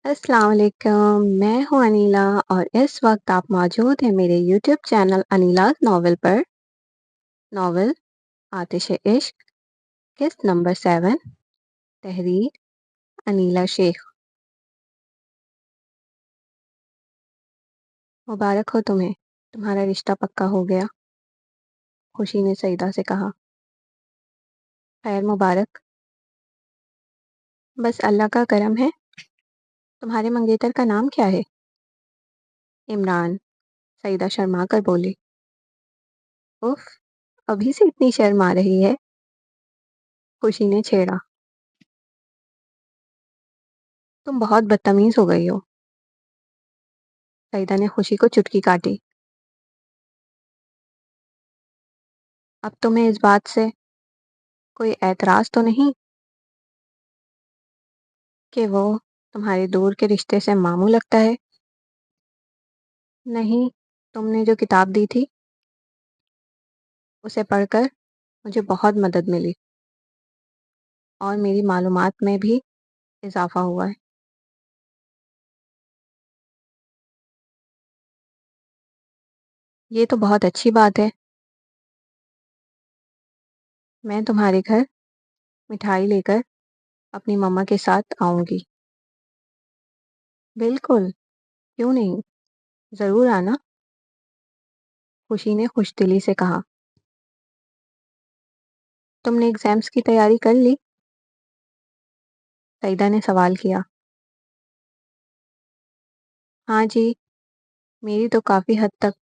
السلام علیکم، میں ہوں انیلا اور اس وقت آپ موجود ہیں میرے یوٹیوب چینل انیلاز ناول پر۔ ناول آتش عشق، قسط نمبر 7، تحریر انیلا شیخ۔ مبارک ہو تمہیں، تمہارا رشتہ پکا ہو گیا، خوشی نے سعیدہ سے کہا۔ خیر مبارک، بس اللہ کا کرم ہے۔ تمہارے منگیتر کا نام کیا ہے؟ عمران، سعیدہ شرما کر بولی۔ اف، ابھی سے اتنی شرم آ رہی ہے؟ خوشی نے چھیڑا۔ تم بہت بدتمیز ہو گئی ہو۔ سعیدہ نے خوشی کو چٹکی کاٹی۔ اب تمہیں اس بات سے کوئی اعتراض تو نہیں کہ وہ تمہارے دور کے رشتے سے ماموں لگتا ہے؟ نہیں، تم نے جو کتاب دی تھی اسے پڑھ کر مجھے بہت مدد ملی اور میری معلومات میں بھی اضافہ ہوا ہے۔ یہ تو بہت اچھی بات ہے۔ میں تمہارے گھر مٹھائی لے کر اپنی مما کے ساتھ آؤں گی۔ بالکل، کیوں نہیں، ضرور آنا، خوشی نے خوش دلی سے کہا۔ تم نے ایگزامس کی تیاری کر لی؟ سعیدہ نے سوال کیا۔ ہاں جی، میری تو کافی حد تک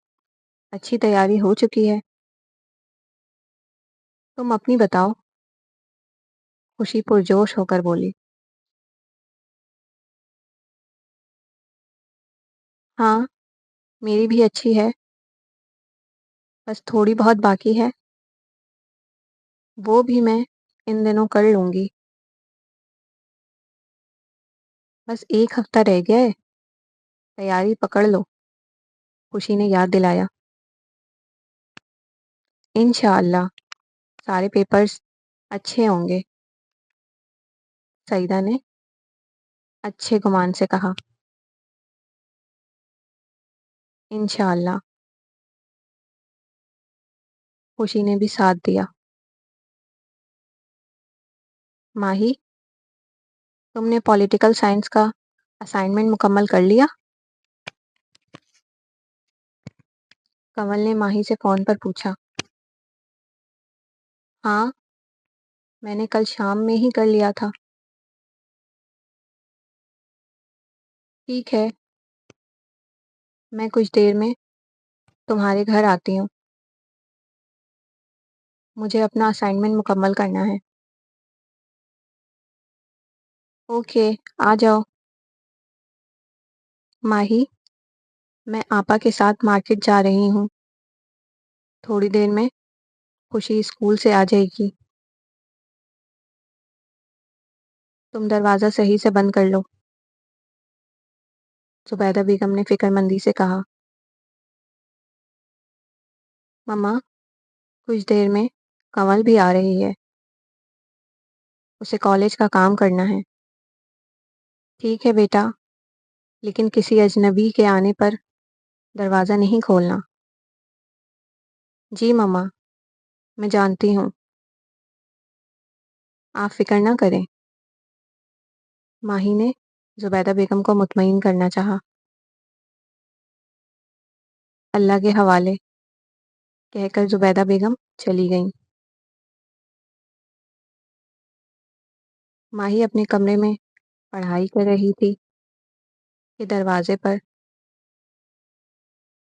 اچھی تیاری ہو چکی ہے۔ تم اپنی بتاؤ، خوشی پرجوش ہو کر بولی۔ ہاں، میری بھی اچھی ہے، بس تھوڑی بہت باقی ہے، وہ بھی میں ان دنوں کر لوں گی۔ بس ایک ہفتہ رہ گیا ہے، تیاری پکڑ لو، خوشی نے یاد دلایا۔ انشاءاللہ سارے پیپرز اچھے ہوں گے، سعیدہ نے اچھے گمان سے کہا۔ انشاءاللہ، خوشی نے بھی ساتھ دیا۔ ماہی، تم نے پولیٹیکل سائنس کا اسائنمنٹ مکمل کر لیا؟ کنول نے ماہی سے فون پر پوچھا۔ ہاں، میں نے کل شام میں ہی کر لیا تھا۔ ٹھیک ہے، میں کچھ دیر میں تمہارے گھر آتی ہوں، مجھے اپنا اسائنمنٹ مکمل کرنا ہے۔ اوکے، آ جاؤ۔ ماہی، میں آپا کے ساتھ مارکیٹ جا رہی ہوں، تھوڑی دیر میں خوشی اسکول سے آ جائے گی، تم دروازہ صحیح سے بند کر لو، زبیدہ بیگم نے فکر مندی سے کہا۔ مما، کچھ دیر میں کنول بھی آ رہی ہے، اسے کالج کا کام کرنا ہے۔ ٹھیک ہے بیٹا، لیکن کسی اجنبی کے آنے پر دروازہ نہیں کھولنا۔ جی مما، میں جانتی ہوں، آپ فکر نہ کریں، ماہی نے زبیدہ بیگم کو مطمئن کرنا چاہا۔ اللہ کے حوالے، کہہ کر زبیدہ بیگم چلی گئیں۔ ماہی اپنے کمرے میں پڑھائی کر رہی تھی کہ دروازے پر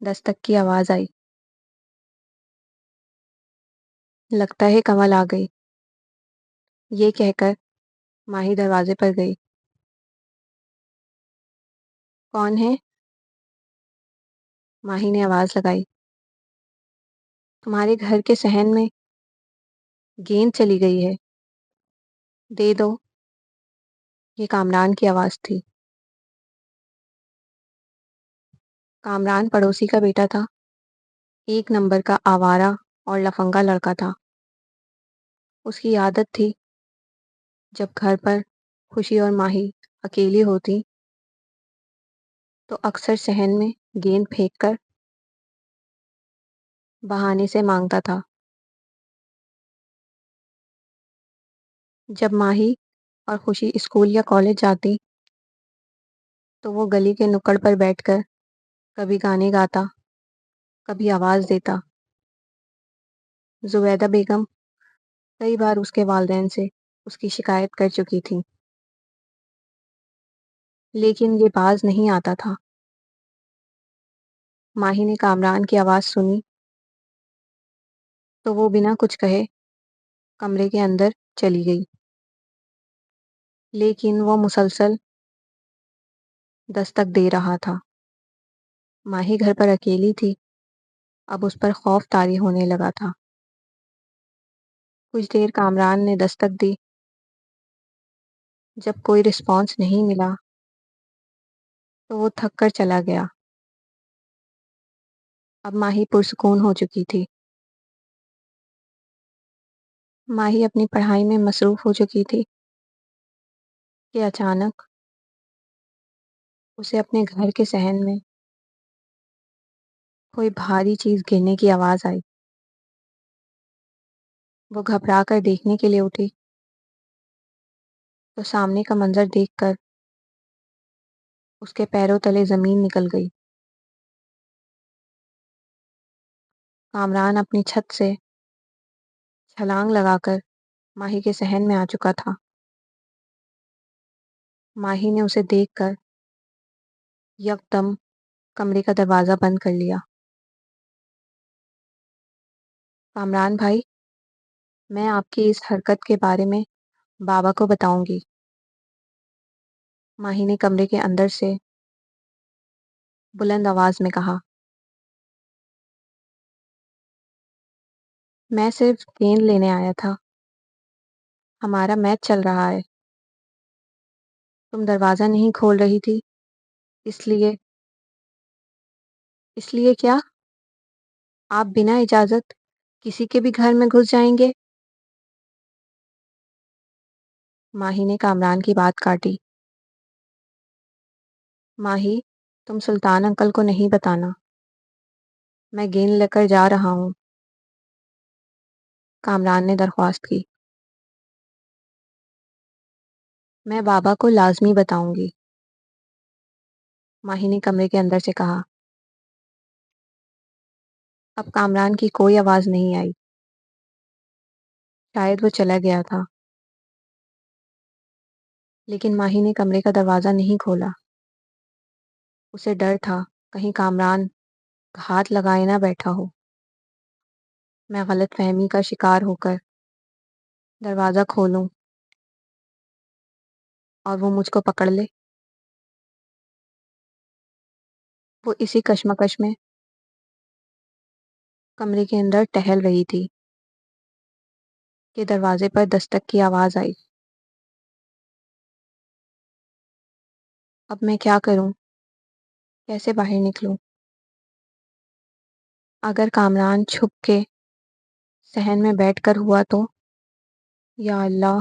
دستک کی آواز آئی۔ لگتا ہے کنول آ گئی، یہ کہہ کر ماہی دروازے پر گئی۔ کون ہے؟ ماہی نے آواز لگائی۔ تمہارے گھر کے صحن میں گیند چلی گئی ہے، دے دو، یہ کامران کی آواز تھی۔ کامران پڑوسی کا بیٹا تھا، ایک نمبر کا آوارہ اور لفنگا لڑکا تھا۔ اس کی عادت تھی جب گھر پر خوشی اور ماہی اکیلی ہوتی تو اکثر صحن میں گیند پھینک کر بہانے سے مانگتا تھا۔ جب ماہی اور خوشی اسکول یا کالج جاتی تو وہ گلی کے نکڑ پر بیٹھ کر کبھی گانے گاتا، کبھی آواز دیتا۔ زبیدہ بیگم کئی بار اس کے والدین سے اس کی شکایت کر چکی تھی، لیکن یہ باز نہیں آتا تھا۔ ماہی نے کامران کی آواز سنی تو وہ بنا کچھ کہے کمرے کے اندر چلی گئی، لیکن وہ مسلسل دستک دے رہا تھا۔ ماہی گھر پر اکیلی تھی، اب اس پر خوف طاری ہونے لگا تھا۔ کچھ دیر کامران نے دستک دی، جب کوئی رسپانس نہیں ملا تو وہ تھک کر چلا گیا۔ اب ماہی پرسکون ہو چکی تھی۔ ماہی اپنی پڑھائی میں مصروف ہو چکی تھی کہ اچانک اسے اپنے گھر کے صحن میں کوئی بھاری چیز گرنے کی آواز آئی۔ وہ گھبرا کر دیکھنے کے لیے اٹھی تو سامنے کا منظر دیکھ کر اس کے پیروں تلے زمین نکل گئی۔ کامران اپنی چھت سے چھلانگ لگا کر ماہی کے صحن میں آ چکا تھا۔ ماہی نے اسے دیکھ کر یکدم کمرے کا دروازہ بند کر لیا۔ کامران بھائی، میں آپ کی اس حرکت کے بارے میں بابا کو بتاؤں گی، ماہی نے کمرے کے اندر سے بلند آواز میں کہا۔ میں صرف گیند لینے آیا تھا، ہمارا میچ چل رہا ہے۔ تم دروازہ نہیں کھول رہی تھی، اس لیے کیا آپ بنا اجازت کسی کے بھی گھر میں گھس جائیں گے؟ ماہی نے کامران کی بات کاٹی۔ ماہی، تم سلطان انکل کو نہیں بتانا، میں گیند لے کر جا رہا ہوں، کامران نے درخواست کی۔ میں بابا کو لازمی بتاؤں گی، ماہی نے کمرے کے اندر سے کہا۔ اب کامران کی کوئی آواز نہیں آئی، شاید وہ چلا گیا تھا، لیکن ماہی نے کمرے کا دروازہ نہیں کھولا۔ اسے ڈر تھا کہیں کامران گھات لگائے نہ بیٹھا ہو۔ میں غلط فہمی کا شکار ہو کر دروازہ کھولوں اور وہ مجھ کو پکڑ لے۔ وہ اسی کشمکش میں کمرے کے اندر ٹہل رہی تھی کہ دروازے پر دستک کی آواز آئی۔ اب میں کیا کروں؟ کیسے باہر نکلوں؟ اگر کامران چھپ کے صحن میں بیٹھ کر ہوا تو؟ یا اللہ،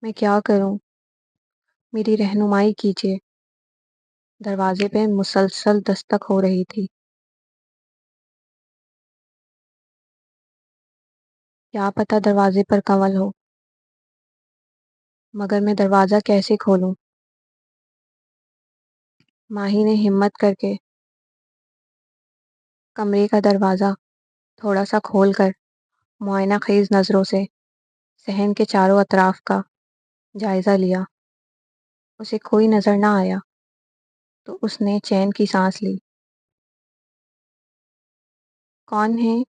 میں کیا کروں؟ میری رہنمائی کیجیے۔ دروازے پہ مسلسل دستک ہو رہی تھی۔ کیا پتہ دروازے پر کنول ہو، مگر میں دروازہ کیسے کھولوں؟ ماہی نے ہمت کر کے کمرے کا دروازہ تھوڑا سا کھول کر معائنہ خیز نظروں سے صحن کے چاروں اطراف کا جائزہ لیا۔ اسے کوئی نظر نہ آیا تو اس نے چین کی سانس لی۔ کون ہے؟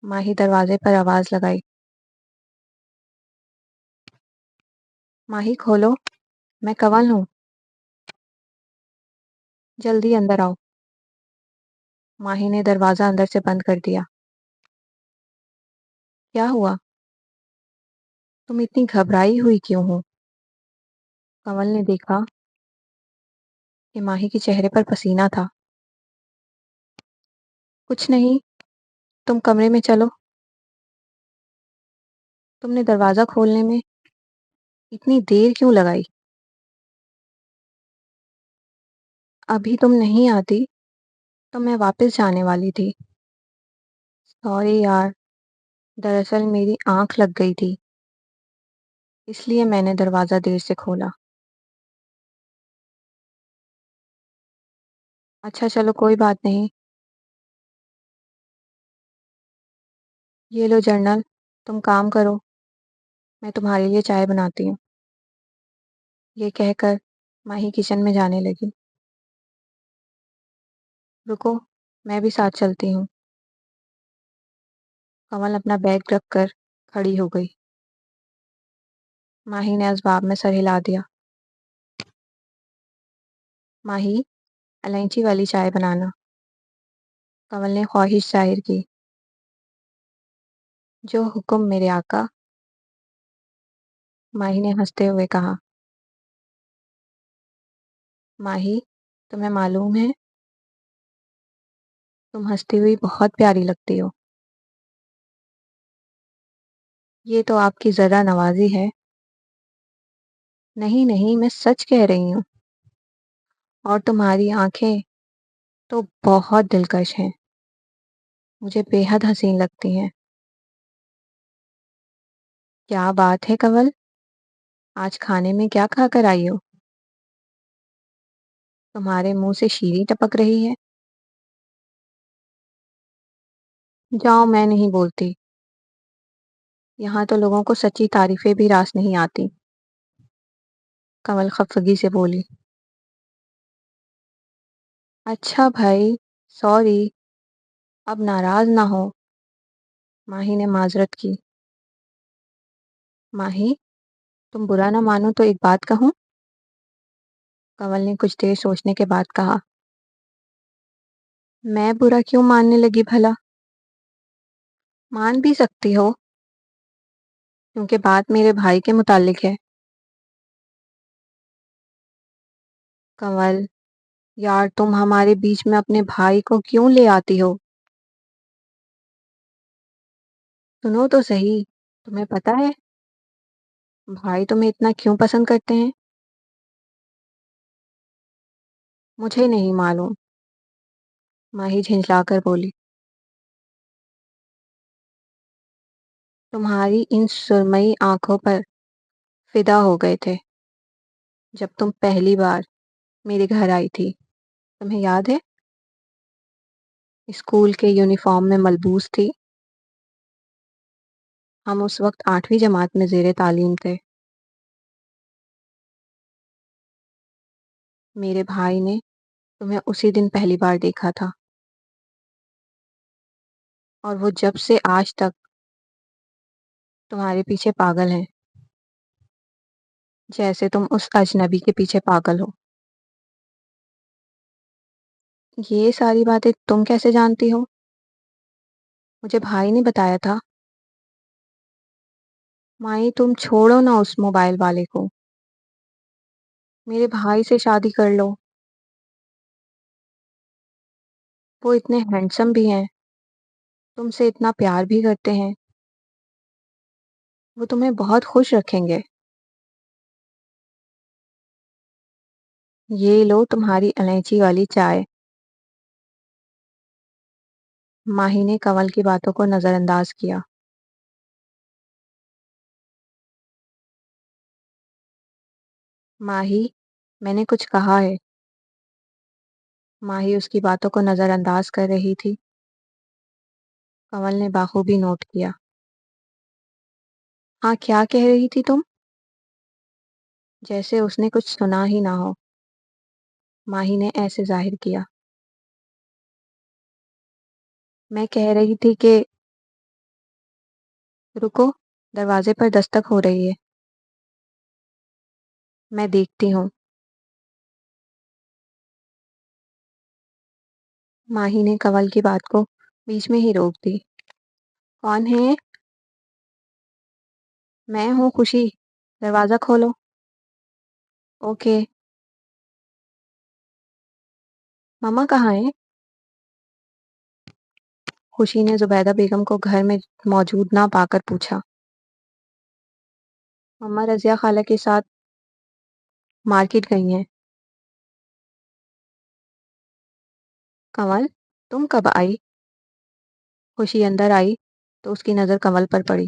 ماہی دروازے پر آواز لگائی۔ ماہی کھولو، میں کنول ہوں، جلدی اندر آؤ۔ ماہی نے دروازہ اندر سے بند کر دیا۔ کیا ہوا؟ تم اتنی گھبرائی ہوئی کیوں ہو؟ کنول نے دیکھا کہ ماہی کے چہرے پر پسینہ تھا۔ کچھ نہیں، تم کمرے میں چلو۔ تم نے دروازہ کھولنے میں اتنی دیر کیوں لگائی؟ ابھی تم نہیں آتی تو میں واپس جانے والی تھی. سوری یار، دراصل میری آنکھ لگ گئی تھی، اس لیے میں نے دروازہ دیر سے کھولا. اچھا چلو کوئی بات نہیں. یہ لو جرنل، تم کام کرو، میں تمہارے لیے چائے بناتی ہوں. یہ کہہ کر ماہی کچن میں جانے لگی. رکو، میں بھی ساتھ چلتی ہوں. کمل اپنا بیگ رکھ کر کھڑی ہو گئی. ماہی نے اسباب میں سر ہلا دیا. ماہی، الائچی والی چائے بنانا. کمل نے خواہش ظاہر کی. جو حکم میرے آقا. ماہی نے ہنستے ہوئے کہا. ماہی، تمہیں معلوم ہے تم ہنستی ہوئی بہت پیاری لگتی ہو. یہ تو آپ کی ذرا نوازی ہے. نہیں نہیں، میں سچ کہہ رہی ہوں. اور تمہاری آنکھیں تو بہت دلکش ہیں، مجھے بے حد حسین لگتی ہیں. کیا بات ہے کنول، آج کھانے میں کیا کھا کر آئی ہو؟ تمہارے منہ سے شیریں ٹپک رہی ہے. جاؤ، میں نہیں بولتی. یہاں تو لوگوں کو سچی تعریفیں بھی راس نہیں آتی. کنول خفگی سے بولی. اچھا بھائی، سوری، اب ناراض نہ ہو. ماہی نے معذرت کی. ماہی، تم برا نہ مانو تو ایک بات کہوں؟ کنول نے کچھ دیر سوچنے کے بعد کہا. میں برا کیوں ماننے لگی بھلا؟ مان بھی سکتی ہو، کیونکہ بات میرے بھائی کے متعلق ہے. کنول، یار تم ہمارے بیچ میں اپنے بھائی کو کیوں لے آتی ہو؟ سنو تو صحیح، تمہیں پتہ ہے بھائی تمہیں اتنا کیوں پسند کرتے ہیں؟ مجھے نہیں معلوم. ماہی جھنجلا کر بولی. تمہاری ان سرمئی آنکھوں پر فدا ہو گئے تھے جب تم پہلی بار میرے گھر آئی تھی. تمہیں یاد ہے؟ اسکول کے یونیفارم میں ملبوس تھی. ہم اس وقت 8ویں جماعت میں زیر تعلیم تھے. میرے بھائی نے تمہیں اسی دن پہلی بار دیکھا تھا، اور وہ جب سے آج تک تمہارے پیچھے پاگل ہیں، جیسے تم اس اجنبی کے پیچھے پاگل ہو. یہ ساری باتیں تم کیسے جانتی ہو؟ مجھے بھائی نے بتایا تھا. مائی تم چھوڑو نا اس موبائل والے کو، میرے بھائی سے شادی کر لو. وہ اتنے ہینڈسم بھی ہیں، تم سے اتنا پیار بھی کرتے ہیں. وہ تمہیں بہت خوش رکھیں گے. یہ لو تمہاری الائچی والی چائے. ماہی نے کنول کی باتوں کو نظر انداز کیا. ماہی، میں نے کچھ کہا ہے. ماہی اس کی باتوں کو نظر انداز کر رہی تھی. کنول نے بخوبی نوٹ کیا. ہاں، کیا کہہ رہی تھی تم؟ جیسے اس نے کچھ سنا ہی نہ ہو. ماہی نے ایسے ظاہر کیا. میں کہہ رہی تھی کہ رکو، دروازے پر دستک ہو رہی ہے. میں دیکھتی ہوں. ماہی نے کنول کی بات کو بیچ میں ہی روک دی. کون ہے؟ میں ہوں خوشی، دروازہ کھولو. اوکے. ماما کہاں ہے؟ خوشی نے زبیدہ بیگم کو گھر میں موجود نہ پا کر پوچھا. مما رضیہ خالہ کے ساتھ مارکیٹ گئی ہیں. کنول تم کب آئی؟ خوشی اندر آئی تو اس کی نظر کنول پر پڑی۔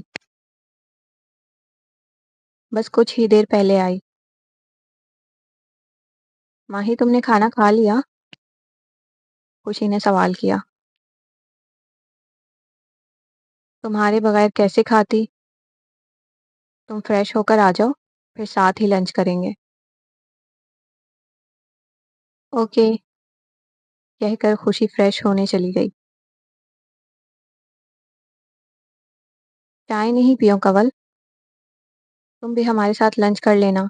بس کچھ ہی دیر پہلے آئی۔ ماہی تم نے کھانا کھا لیا؟ خوشی نے سوال کیا۔ تمہارے بغیر کیسے کھاتی؟ تم فریش ہو کر آ جاؤ، پھر ساتھ ہی لنچ کریں گے۔ اوکے کہہ کر خوشی فریش ہونے چلی گئی۔ چائے نہیں پیو کنول، تم بھی ہمارے ساتھ لنچ کر لینا،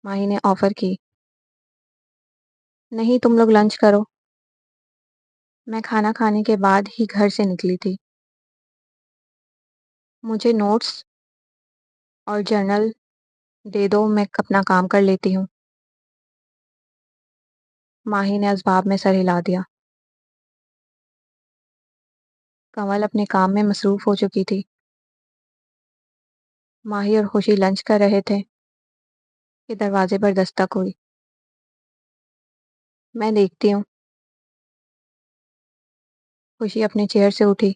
ماہی نے آفر کی۔ نہیں تم لوگ لنچ کرو، میں کھانا کھانے کے بعد ہی گھر سے نکلی تھی۔ مجھے نوٹس اور جرنل دے دو، میں اپنا کام کر لیتی ہوں۔ ماہی نے اسباب میں سر ہلا دیا۔ کنول اپنے کام میں مصروف ہو چکی تھی۔ ماہی اور خوشی لنچ کر رہے تھے کہ دروازے پر دستک ہوئی۔ میں دیکھتی ہوں۔ خوشی اپنے چیئر سے اٹھی۔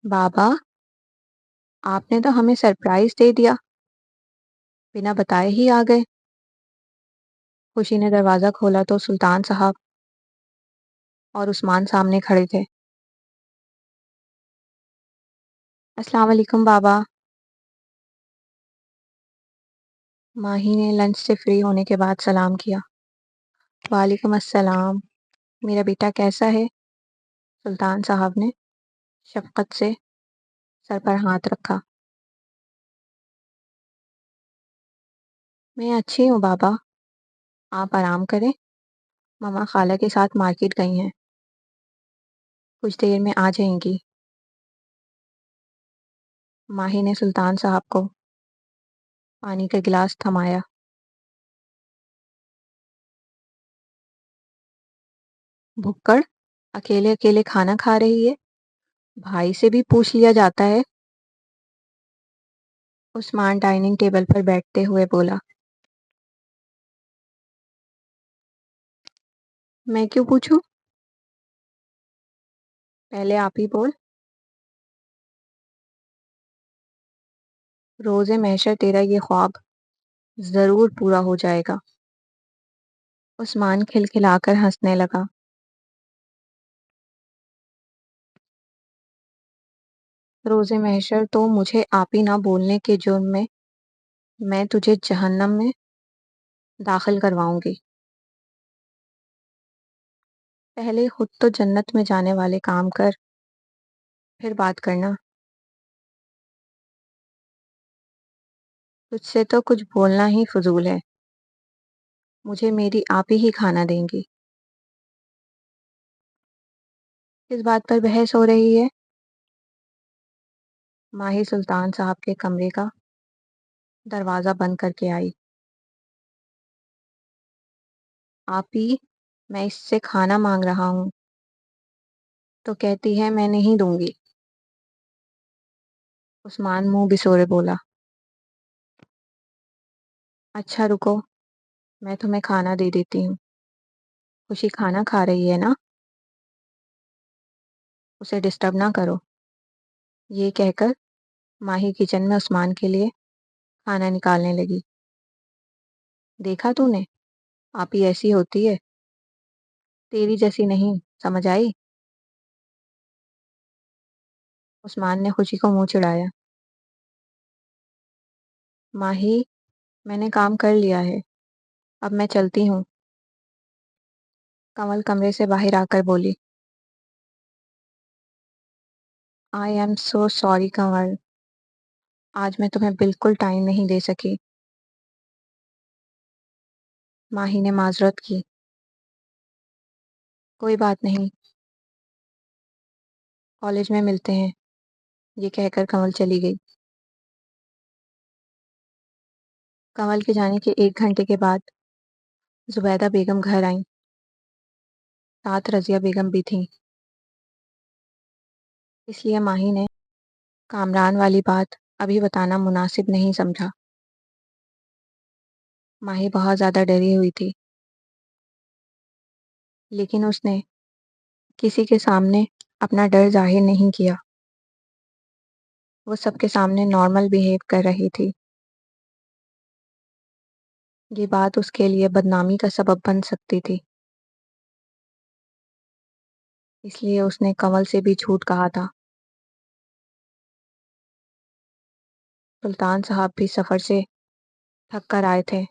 بابا آپ نے تو ہمیں سرپرائز دے دیا، بنا بتائے ہی آ گئے۔ خوشی نے دروازہ کھولا تو سلطان صاحب اور عثمان سامنے کھڑے تھے۔ السلام علیکم بابا۔ ماہی نے لنچ سے فری ہونے کے بعد سلام کیا۔ وعلیکم السلام، میرا بیٹا کیسا ہے؟ سلطان صاحب نے شفقت سے سر پر ہاتھ رکھا۔ میں اچھی ہوں بابا، آپ آرام کریں، ماما خالہ کے ساتھ مارکیٹ گئی ہیں، کچھ دیر میں آ جائیں گی۔ ماہی نے سلطان صاحب کو پانی کا گلاس تھمایا۔ بھکڑ اکیلے اکیلے کھانا کھا رہی ہے، بھائی سے بھی پوچھ لیا جاتا ہے۔ عثمان ڈائننگ ٹیبل پر بیٹھتے ہوئے بولا۔ میں کیوں پوچھوں؟ پہلے آپ ہی بول۔ روز محشر تیرا یہ خواب ضرور پورا ہو جائے گا۔ عثمان کھلکھلا کر ہنسنے لگا۔ روز محشر تو مجھے آپ ہی نہ بولنے کے جرم میں تجھے جہنم میں داخل کرواؤں گی۔ پہلے خود تو جنت میں جانے والے کام کر، پھر بات کرنا۔ تجھ سے تو کچھ بولنا ہی فضول ہے، مجھے میری آپ ہی کھانا دیں گی۔ کس بات پر بحث ہو رہی ہے؟ ماہی سلطان صاحب کے کمرے کا دروازہ بند کر کے آئی۔ آپ ہی میں اس سے کھانا مانگ رہا ہوں تو کہتی ہے میں نہیں دوں گی۔ عثمان منہ بسورے بولا۔ اچھا رکو، میں تمہیں کھانا دے دیتی ہوں۔ خوشی کھانا کھا رہی ہے نا، اسے ڈسٹرب نہ کرو۔ یہ کہہ کر ماہی کچن میں عثمان کے لیے کھانا نکالنے لگی۔ دیکھا تو نے، آپ ہی ایسی ہوتی ہے، تیری جیسی نہیں، سمجھ آئی؟ عثمان نے خوشی کو منہ چڑھایا۔ ماہی میں نے کام کر لیا ہے، اب میں چلتی ہوں۔ کنول کمرے سے باہر آ کر بولی۔ آئی ایم سو سوری کنول، آج میں تمہیں بالکل ٹائم نہیں دے سکی۔ ماہی نے معذرت کی۔ کوئی بات نہیں، کالج میں ملتے ہیں، یہ کہہ کر کنول چلی گئی۔ کنول کے جانے کے 1 گھنٹے کے بعد زبیدہ بیگم گھر آئیں، ساتھ رضیہ بیگم بھی تھیں۔ اس لیے ماہی نے کامران والی بات ابھی بتانا مناسب نہیں سمجھا۔ ماہی بہت زیادہ ڈری ہوئی تھی۔ لیکن اس نے کسی کے سامنے اپنا ڈر ظاہر نہیں کیا۔ وہ سب کے سامنے نارمل بیہیو کر رہی تھی۔ یہ بات اس کے لیے بدنامی کا سبب بن سکتی تھی، اس لیے اس نے کنول سے بھی جھوٹ کہا تھا۔ سلطان صاحب بھی سفر سے تھک کر آئے تھے۔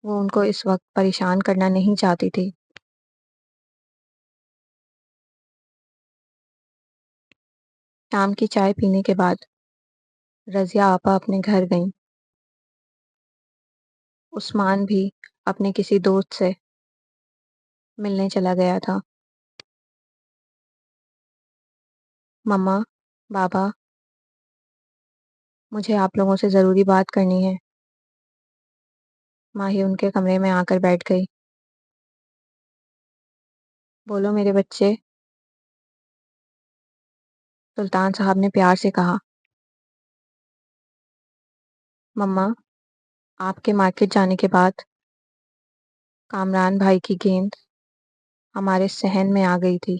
وہ ان کو اس وقت پریشان کرنا نہیں چاہتی تھی۔ شام کی چائے پینے کے بعد رضیہ آپا اپنے گھر گئیں۔ عثمان بھی اپنے کسی دوست سے ملنے چلا گیا تھا۔ مما، بابا، مجھے آپ لوگوں سے ضروری بات کرنی ہے۔ ماہی ان کے کمرے میں آ کر بیٹھ گئی۔ بولو میرے بچے، سلطان صاحب نے پیار سے کہا۔ مما، آپ کے مارکیٹ جانے کے بعد کامران بھائی کی گیند ہمارے صحن میں آ گئی تھی۔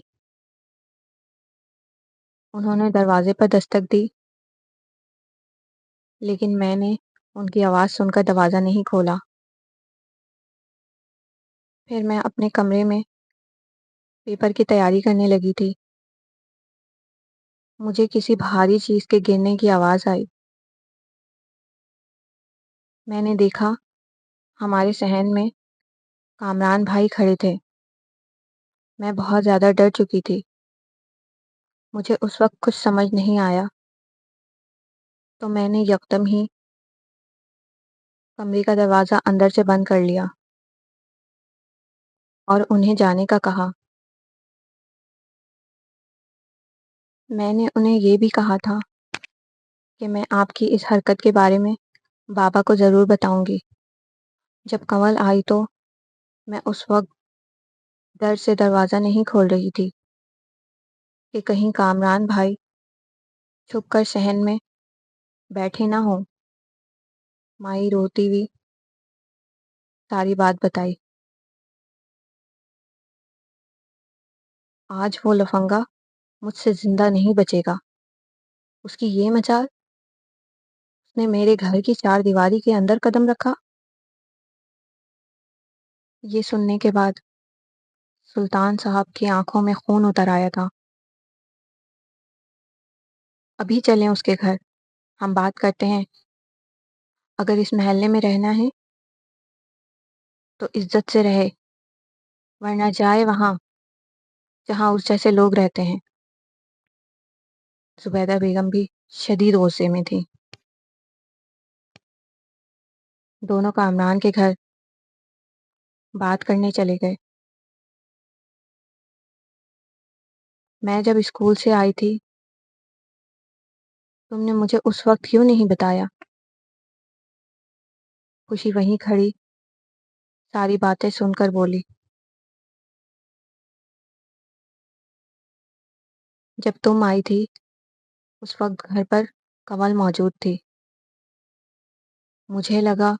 انہوں نے دروازے پر دستک دی، لیکن میں نے ان کی آواز سن کر دروازہ نہیں کھولا۔ پھر میں اپنے کمرے میں پیپر کی تیاری کرنے لگی تھی۔ مجھے کسی بھاری چیز کے گرنے کی آواز آئی۔ میں نے دیکھا ہمارے صحن میں کامران بھائی کھڑے تھے۔ میں بہت زیادہ ڈر چکی تھی۔ مجھے اس وقت کچھ سمجھ نہیں آیا، تو میں نے یکدم ہی کمرے کا دروازہ اندر سے بند کر لیا اور انہیں جانے کا کہا۔ میں نے انہیں یہ بھی کہا تھا کہ میں آپ کی اس حرکت کے بارے میں بابا کو ضرور بتاؤں گی۔ جب کنول آئی تو میں اس وقت ڈر سے دروازہ نہیں کھول رہی تھی کہ کہیں کامران بھائی چھپ کر صحن میں بیٹھے نہ ہوں۔ مائی روتی ہوئی ساری بات بتائی۔ آج وہ لفنگا مجھ سے زندہ نہیں بچے گا۔ اس کی یہ مجال، اس نے میرے گھر کی چار دیواری کے اندر قدم رکھا۔ یہ سننے کے بعد سلطان صاحب کی آنکھوں میں خون اتر آیا تھا۔ ابھی چلیں اس کے گھر، ہم بات کرتے ہیں۔ اگر اس محلے میں رہنا ہے تو عزت سے رہے، ورنہ جائے وہاں جہاں اس جیسے لوگ رہتے ہیں۔ زبیدہ بیگم بھی شدید غصے میں تھی۔ دونوں کامران کے گھر بات کرنے چلے گئے۔ میں جب اسکول سے آئی تھی، تم نے مجھے اس وقت کیوں نہیں بتایا؟ خوشی وہیں کھڑی ساری باتیں سن کر بولی۔ جب تم آئی تھی اس وقت گھر پر کنول موجود تھی۔ مجھے لگا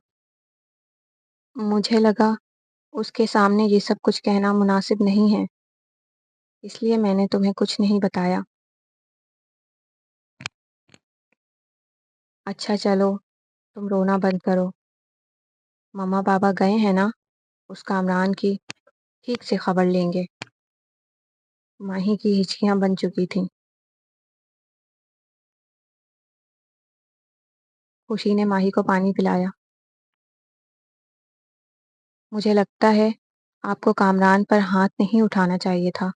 اس کے سامنے یہ سب کچھ کہنا مناسب نہیں ہے، اس لیے میں نے تمہیں کچھ نہیں بتایا۔ اچھا چلو، تم رونا بند کرو۔ مما بابا گئے ہیں نا، اس کامران کی ٹھیک سے خبر لیں گے۔ ماہی کی ہچکیاں بن چکی تھیں۔ خوشی نے ماہی کو پانی پلایا۔ مجھے لگتا ہے آپ کو کامران پر ہاتھ نہیں اٹھانا چاہیے تھا۔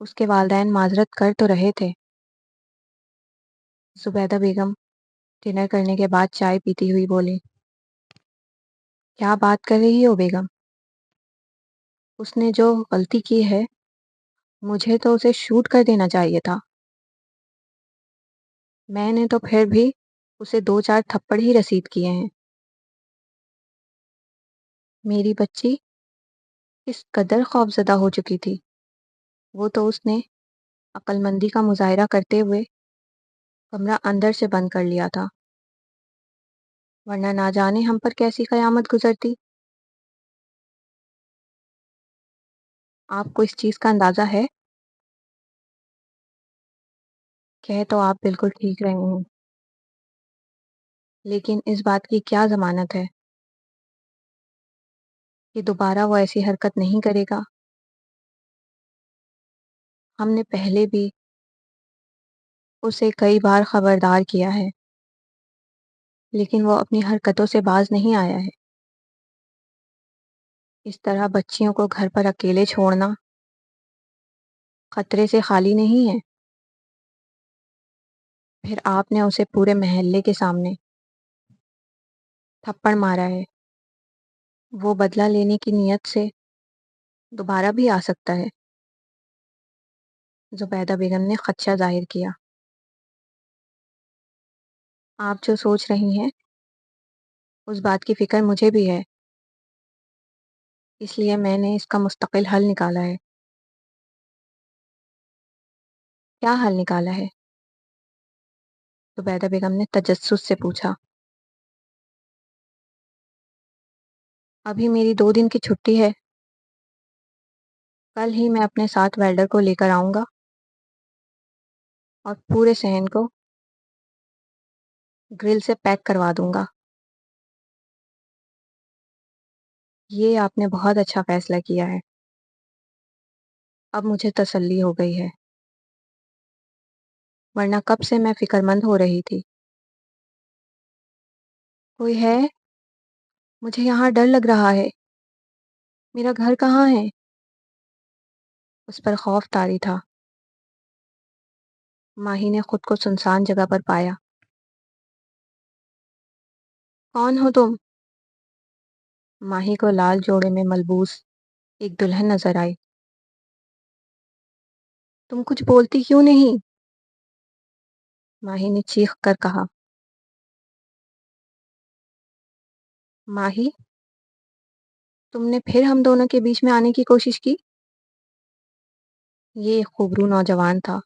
اس کے والدین معذرت کر تو رہے تھے۔ زبیدہ بیگم ڈنر کرنے کے بعد چائے پیتی ہوئی بولی۔ کیا بات کر رہی ہو بیگم؟ اس نے جو غلطی کی ہے، مجھے تو اسے شوٹ کر دینا چاہیے تھا۔ میں نے تو پھر بھی اسے 2-4 تھپڑ ہی رسید کیے ہیں۔ میری بچی کس قدر خوفزدہ ہو چکی تھی۔ وہ تو اس نے عقل مندی کا مظاہرہ کرتے ہوئے کمرہ اندر سے بند کر لیا تھا، ورنہ نہ جانے ہم پر کیسی قیامت گزرتی۔ آپ کو اس چیز کا اندازہ ہے؟ کہہ تو آپ بالکل ٹھیک رہے ہیں، لیکن اس بات کی کیا ضمانت ہے کہ دوبارہ وہ ایسی حرکت نہیں کرے گا؟ ہم نے پہلے بھی اسے کئی بار خبردار کیا ہے، لیکن وہ اپنی حرکتوں سے باز نہیں آیا ہے۔ اس طرح بچیوں کو گھر پر اکیلے چھوڑنا خطرے سے خالی نہیں ہے۔ پھر آپ نے اسے پورے محلے کے سامنے تھپڑ مارا ہے۔ وہ بدلہ لینے کی نیت سے دوبارہ بھی آ سکتا ہے۔ زبیدہ بیگم نے خدشہ ظاہر کیا۔ آپ جو سوچ رہی ہیں اس بات کی فکر مجھے بھی ہے، اس لیے میں نے اس کا مستقل حل نکالا ہے۔ کیا حل نکالا ہے؟ زبیدہ بیگم نے تجسس سے پوچھا۔ ابھی میری 2 دن کی چھٹی ہے، کل ہی میں اپنے ساتھ ویلڈر کو لے کر آؤں گا اور پورے صحن کو گرل سے پیک کروا دوں گا۔ یہ آپ نے بہت اچھا فیصلہ کیا ہے۔ اب مجھے تسلی ہو گئی ہے، ورنہ کب سے میں فکر مند ہو رہی تھی۔ کوئی ہے؟ مجھے یہاں ڈر لگ رہا ہے۔ میرا گھر کہاں ہے؟ اس پر خوف طاری تھا۔ ماہی نے خود کو سنسان جگہ پر پایا۔ کون ہو تم؟ ماہی کو لال جوڑے میں ملبوس ایک دلہن نظر آئی۔ تم کچھ بولتی کیوں نہیں؟ ماہی نے چیخ کر کہا۔ ماہی، تم نے پھر ہم دونوں کے بیچ میں آنے کی کوشش کی؟ یہ ایک خوبرو نوجوان تھا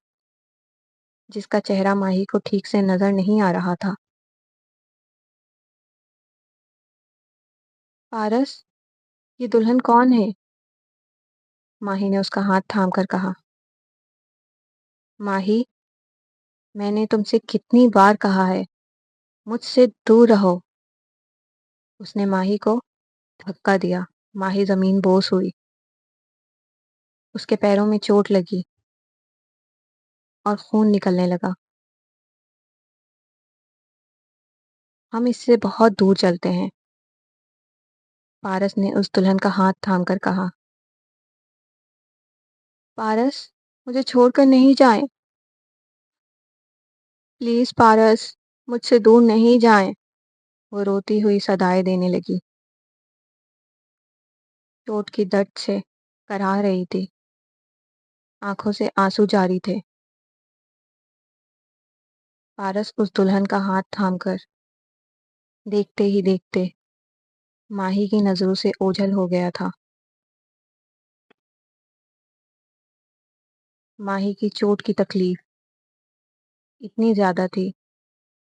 جس کا چہرہ ماہی کو ٹھیک سے نظر نہیں آ رہا تھا۔ پارس، یہ دلہن کون ہے؟ ماہی نے اس کا ہاتھ تھام کر کہا۔ ماہی، میں نے تم سے کتنی بار کہا ہے مجھ سے دور رہو۔ اس نے ماہی کو دھکا دیا۔ ماہی زمین بوس ہوئی۔ اس کے پیروں میں چوٹ لگی اور خون نکلنے لگا۔ ہم اس سے بہت دور چلتے ہیں، پارس نے اس دلہن کا ہاتھ تھام کر کہا۔ پارس، مجھے چھوڑ کر نہیں جائیں۔ پلیز پارس، مجھ سے دور نہیں جائیں۔ وہ روتی ہوئی صدائیں دینے لگی، چوٹ کی درد سے کرا رہی تھی، آنکھوں سے آنسو جاری تھے۔ پارس اس دلہن کا ہاتھ تھام کر دیکھتے ہی دیکھتے ماہی کی نظروں سے اوجھل ہو گیا تھا۔ ماہی کی چوٹ کی تکلیف اتنی زیادہ تھی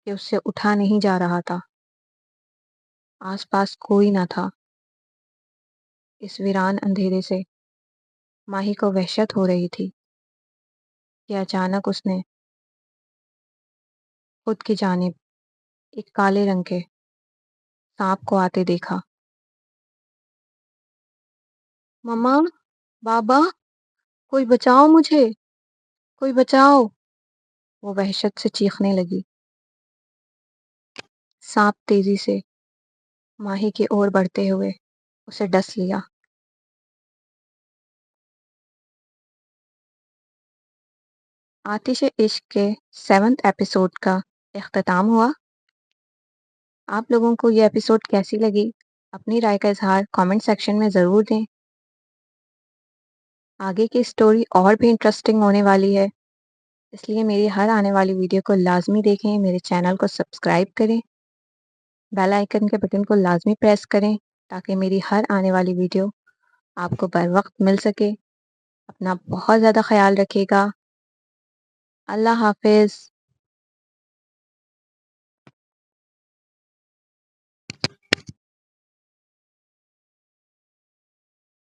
کہ اس سے اٹھا نہیں جا رہا تھا۔ آس پاس کوئی نہ تھا۔ اس ویران اندھیرے سے ماہی کو وحشت ہو رہی تھی کہ اچانک اس نے خود کی جانب ایک کالے رنگ کے سانپ کو آتے دیکھا۔ مما، بابا، کوئی بچاؤ مجھے، کوئی بچاؤ! وہ وحشت سے چیخنے لگی۔ سانپ تیزی سے ماہی کی اور بڑھتے ہوئے اسے ڈس لیا۔ آتش عشق کے 7 ایپیسوڈ کا اختتام ہوا۔ آپ لوگوں کو یہ ایپیسوڈ کیسی لگی؟ اپنی رائے کا اظہار کامنٹ سیکشن میں ضرور دیں۔ آگے کی سٹوری اور بھی انٹرسٹنگ ہونے والی ہے، اس لیے میری ہر آنے والی ویڈیو کو لازمی دیکھیں، میرے چینل کو سبسکرائب کریں، بیل آئیکن کے بٹن کو لازمی پریس کریں تاکہ میری ہر آنے والی ویڈیو آپ کو بر وقت مل سکے۔ اپنا بہت زیادہ خیال رکھیے گا۔ اللہ حافظ۔